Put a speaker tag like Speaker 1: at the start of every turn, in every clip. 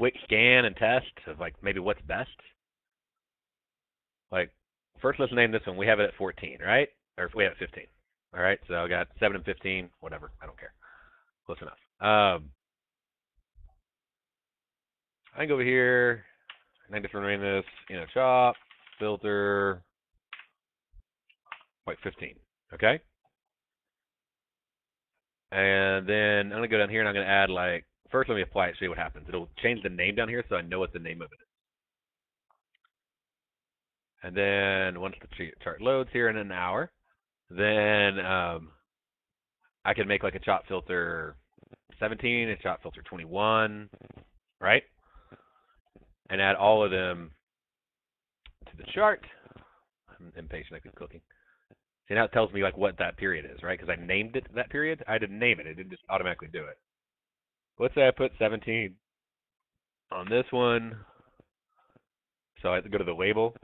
Speaker 1: quick scan and test of like maybe what's best. Like first, let's name this one. We have it at 14, right? Or we have it 15. All right. So I got 7 and 15. Whatever. I don't care. Close enough. I can go over here. I can just rename this, chop, filter, like 15. Okay. And then I'm gonna go down here and I'm gonna add like first. Let me apply it. See what happens. It'll change the name down here so I know what the name of it is. And then once the chart loads here in an hour, then I can make like a chop filter 17, a chop filter 21, right? And add all of them to the chart. I'm impatient. I keep cooking. See, now it tells me like what that period is, right? Because I named it that period. I didn't name it. It didn't just automatically do it. Let's say I put 17 on this one. So I have to go to the label.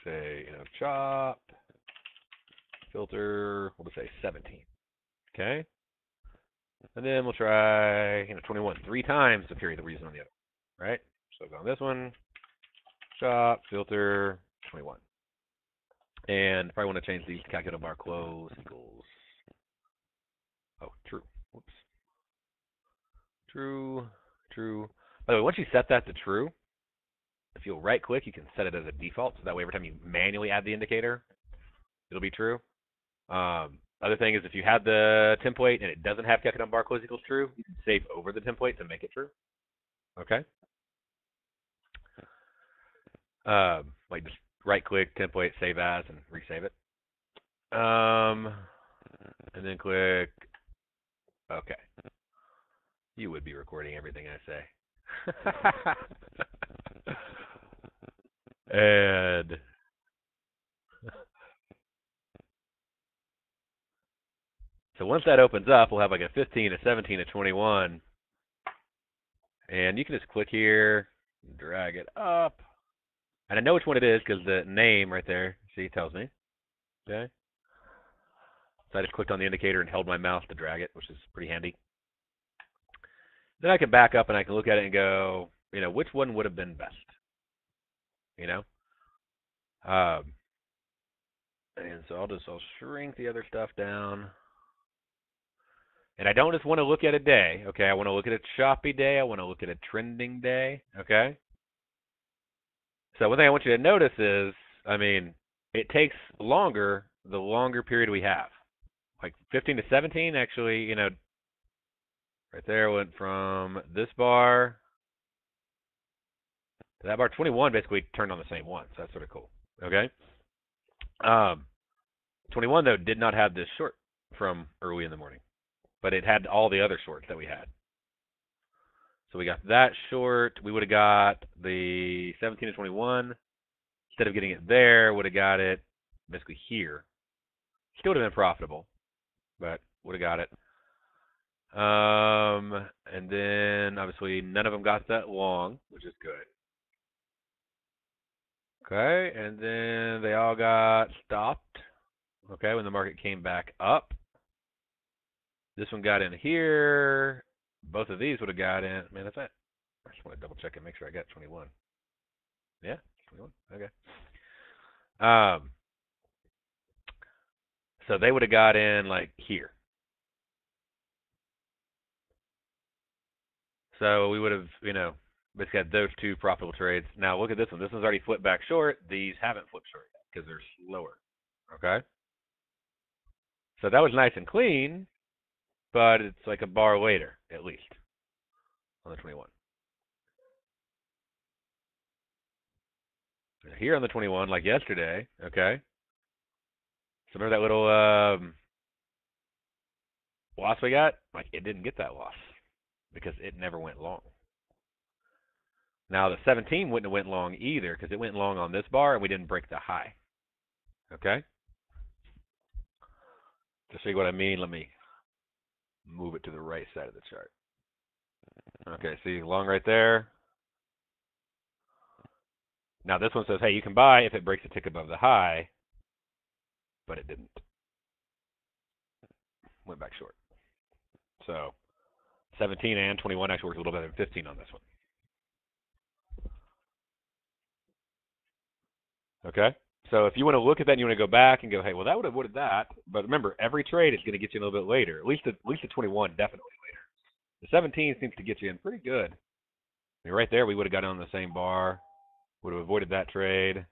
Speaker 1: Say, chop, filter, we'll just say 17. Okay? And then we'll try, 21. 3 times the period that we're using on the other. Right? So go on this one, chop, filter, 21. And probably want to change these to calculate bar close equals. Oh, true. Whoops. True, true. By the way, once you set that to true, if you'll right click, you can set it as a default. So that way, every time you manually add the indicator, it'll be true. Other thing is if you have the template and it doesn't have calculate bar close equals true, you can save over the template to make it true. Okay. Like just right click, template, save as, and resave it. And then click OK. You would be recording everything I say. And so once that opens up, we'll have like a 15, a 17, a 21. And you can just click here, drag it up. And I know which one it is because the name right there, see, tells me. Okay. So I just clicked on the indicator and held my mouse to drag it, which is pretty handy. Then I can back up and I can look at it and go, which one would have been best? And so I'll shrink the other stuff down. And I don't just want to look at a day, okay? I want to look at a choppy day. I want to look at a trending day, okay? So one thing I want you to notice is, it takes longer the longer period we have. Like 15 to 17, actually, right there went from this bar to that bar. 21 basically turned on the same one, so that's sort of cool, okay? 21, though, did not have this short from early in the morning, but it had all the other shorts that we had. So we got that short. We would have got the 17 to 21. Instead of getting it there, would have got it basically here. Still would have been profitable, but would have got it. And then obviously none of them got that long, which is good. Okay, and then they all got stopped. Okay, when the market came back up. This one got in here. Both of these would have got in. Man, that's it. I just want to double check and make sure I got 21. Yeah, 21. Okay. So they would have got in like here. So we would have, basically had those 2 profitable trades. Now look at this one. This one's already flipped back short. These haven't flipped short yet because they're slower. Okay. So that was nice and clean, but it's like a bar later, at least, on the 21. Here on the 21, like yesterday, okay. So remember that little loss we got? Like it didn't get that loss because it never went long. Now the 17 wouldn't have went long either because it went long on this bar and we didn't break the high. Okay? To see what I mean, let me move it to the right side of the chart. Okay, see long right there. Now this one says, hey, you can buy if it breaks a tick above the high, but it didn't. Went back short. So 17 and 21 actually works a little better than 15 on this one. Okay. So if you want to look at that and you want to go back and go, hey, well that would have avoided that, but remember every trade is going to get you a little bit later. At least the 21 definitely later. The 17 seems to get you in pretty good. I mean, right there we would have got on the same bar, would have avoided that trade,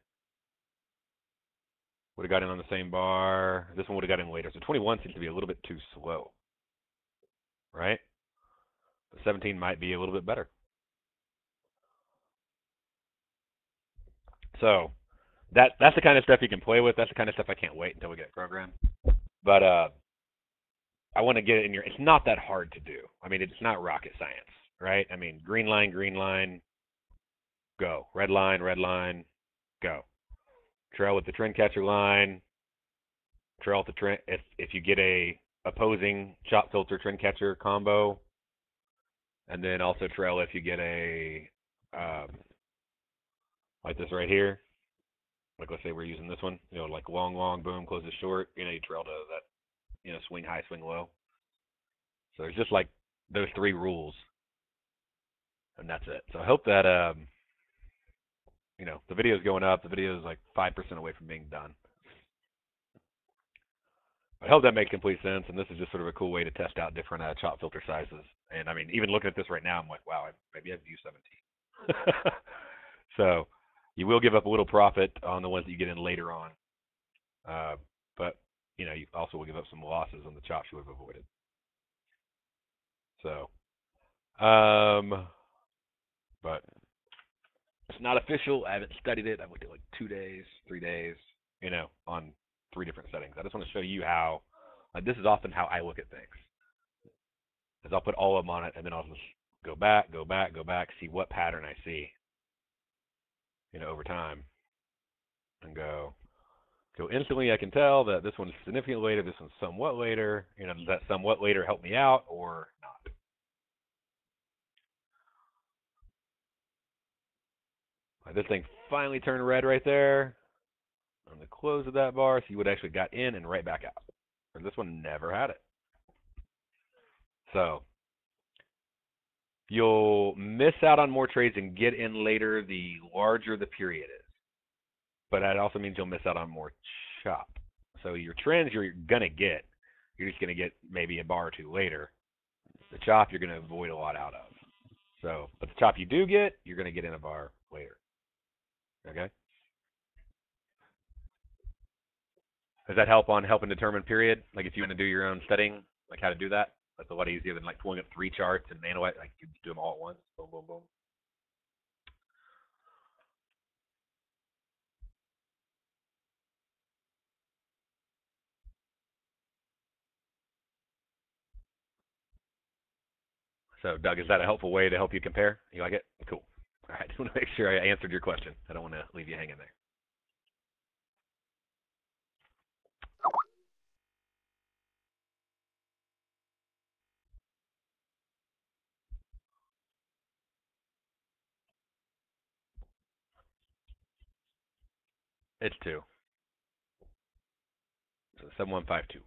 Speaker 1: would have got in on the same bar. This one would have got in later. So 21 seems to be a little bit too slow, right? The 17 might be a little bit better. So that's the kind of stuff you can play with. That's the kind of stuff I can't wait until we get programmed. But I want to get it in your. It's not that hard to do. I mean, it's not rocket science, right? I mean, green line, go. Red line, go. Trail with the trend catcher line. Trail with the trend. If you get a opposing chop filter trend catcher combo, and then also trail if you get a like this right here. Like let's say we're using this one, like long, boom, closes short. You trail to that, swing high, swing low. So there's just like those three rules, and that's it. So I hope that the video is going up. The video is like 5% away from being done. I hope that makes complete sense, and this is just sort of a cool way to test out different chop filter sizes. And I mean, even looking at this right now, I'm like, wow, maybe I've used 17. So you will give up a little profit on the ones that you get in later on, but you also will give up some losses on the chops you would have avoided. So, but it's not official. I haven't studied it. I've looked at like 2 days, 3 days, on three different settings. I just want to show you how. Like this is often how I look at things. Is I'll put all of them on it, and then I'll just go back, see what pattern I see, over time, and go instantly. I can tell that this one's significantly later, this one's somewhat later. Does that somewhat later help me out or not? Like this thing finally turned red right there on the close of that bar, so you would actually got in and right back out. Or this one never had it. So you'll miss out on more trades and get in later the larger the period is. But that also means you'll miss out on more chop. So your trends you're gonna get, you're just gonna get maybe a bar or two later. The chop you're gonna avoid a lot out of. So, but the chop you do get, you're gonna get in a bar later. Okay. Does that help on helping determine period? Like if you want to do your own studying, like how to do that? That's a lot easier than like pulling up three charts and analyze. Like you do them all at once. Boom, boom, boom. So, Doug, is that a helpful way to help you compare? You like it? Cool. All right. I just want to make sure I answered your question. I don't want to leave you hanging there. It's two. So 7152.